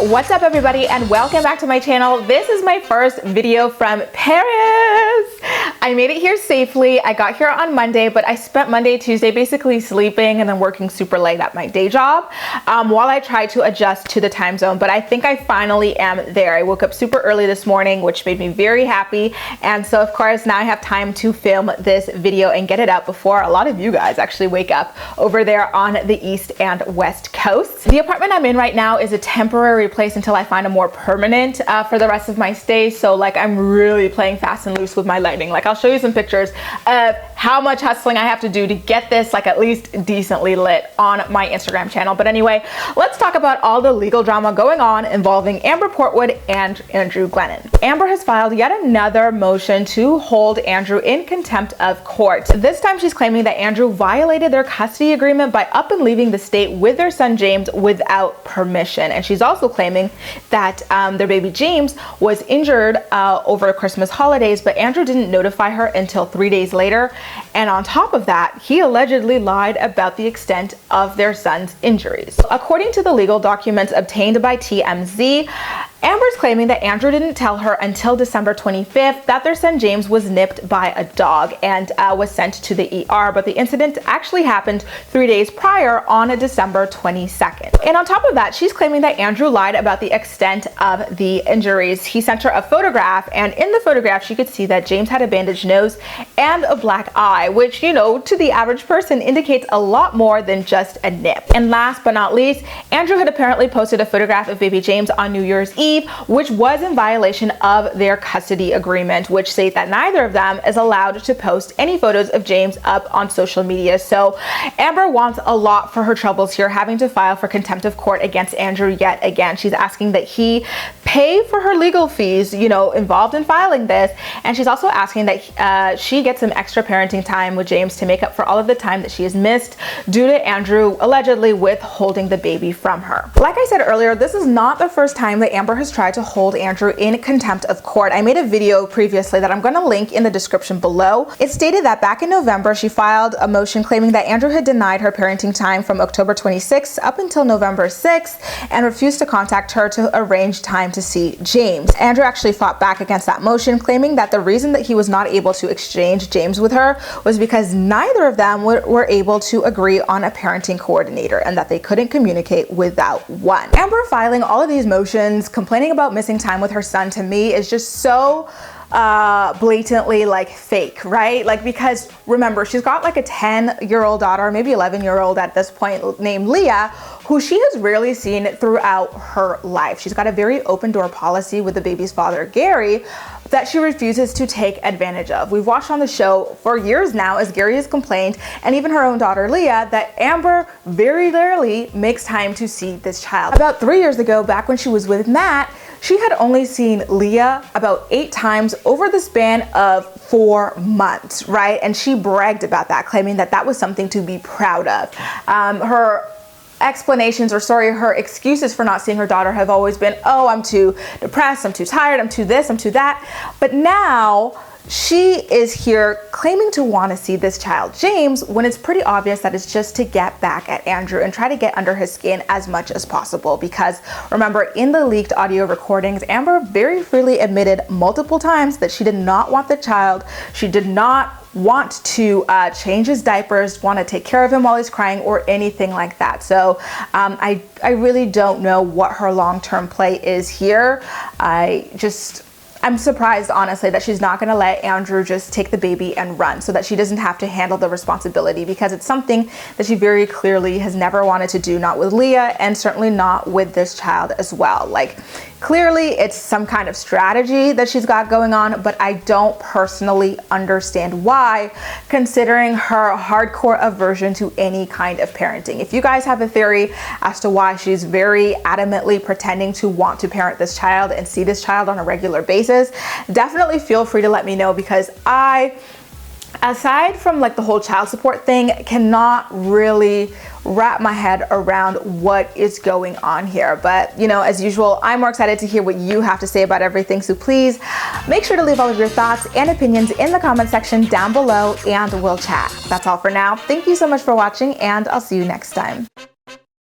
What's up everybody and welcome back to my channel. This is my first video from Paris. I made it here safely. I got here on Monday, but I spent Monday, Tuesday basically sleeping and then working super late at my day job while I tried to adjust to the time zone, but I think I finally am there. I woke up super early this morning, which made me very happy, and so of course now I have time to film this video and get it up before a lot of you guys actually wake up over there on the East and West Coast. The apartment I'm in right now is a temporary place until I find a more permanent for the rest of my stay, so like I'm really playing fast and loose with my lighting. Like I'll show you some pictures of how much hustling I have to do to get this like at least decently lit on my Instagram channel. But anyway, let's talk about all the legal drama going on involving Amber Portwood and Andrew Glennon. Amber has filed yet another motion to hold Andrew in contempt of court. This time she's claiming that Andrew violated their custody agreement by up and leaving the state with their son James without permission. And she's also claiming that their baby James was injured over Christmas holidays, but Andrew didn't notify her until 3 days later. And on top of that, he allegedly lied about the extent of their son's injuries. According to the legal documents obtained by TMZ, Amber's claiming that Andrew didn't tell her until December 25th that their son James was nipped by a dog and was sent to the ER, but the incident actually happened 3 days prior on December 22nd. And on top of that, she's claiming that Andrew lied about the extent of the injuries. He sent her a photograph, and in the photograph she could see that James had a bandaged nose and a black eye, which, you know, to the average person indicates a lot more than just a nip. And last but not least, Andrew had apparently posted a photograph of baby James on New Year's Eve, which was in violation of their custody agreement, which states that neither of them is allowed to post any photos of James up on social media. So Amber wants a lot for her troubles here, having to file for contempt of court against Andrew yet again. She's asking that he pay for her legal fees, you know, involved in filing this, and she's also asking that she get some extra parenting time with James to make up for all of the time that she has missed due to Andrew allegedly withholding the baby from her. Like I said earlier, this is not the first time that Amber has tried to hold Andrew in contempt of court. I made a video previously that I'm going to link in the description below. It stated that back in November, she filed a motion claiming that Andrew had denied her parenting time from October 26th up until November 6th and refused to contact her to arrange time to see James. Andrew actually fought back against that motion, claiming that the reason that he was not able to exchange James with her was because neither of them were able to agree on a parenting coordinator and that they couldn't communicate without one. Amber filing all of these motions, complaining about missing time with her son, to me is just so blatantly like fake, right? Like, because remember, she's got like a 10-year-old daughter, maybe 11-year-old at this point, named Leah, who she has rarely seen throughout her life. She's got a very open door policy with the baby's father, Gary, that she refuses to take advantage of. We've watched on the show for years now as Gary has complained, and even her own daughter Leah, that Amber very rarely makes time to see this child. About 3 years ago, back when she was with Matt, she had only seen Leah about 8 times over the span of 4 months, right? And she bragged about that, claiming that that was something to be proud of. Her explanations, or sorry, her excuses for not seeing her daughter have always been, oh, I'm too depressed, I'm too tired, I'm too this, I'm too that. But now she is here claiming to want to see this child, James, when it's pretty obvious that it's just to get back at Andrew and try to get under his skin as much as possible. Because remember, in the leaked audio recordings, Amber very freely admitted multiple times that she did not want the child. She did not want to change his diapers, want to take care of him while he's crying, or anything like that. So I really don't know what her long-term play is here. I'm surprised, honestly, that she's not going to let Andrew just take the baby and run so that she doesn't have to handle the responsibility, because it's something that she very clearly has never wanted to do, not with Leah and certainly not with this child as well. Like, clearly it's some kind of strategy that she's got going on, but I don't personally understand why, considering her hardcore aversion to any kind of parenting. If you guys have a theory as to why she's very adamantly pretending to want to parent this child and see this child on a regular basis, definitely feel free to let me know, because I, aside from like the whole child support thing, cannot really wrap my head around what is going on here. But you know, as usual, I'm more excited to hear what you have to say about everything, so please make sure to leave all of your thoughts and opinions in the comment section down below and we'll chat. That's all for now. Thank you so much for watching, and I'll see you next time.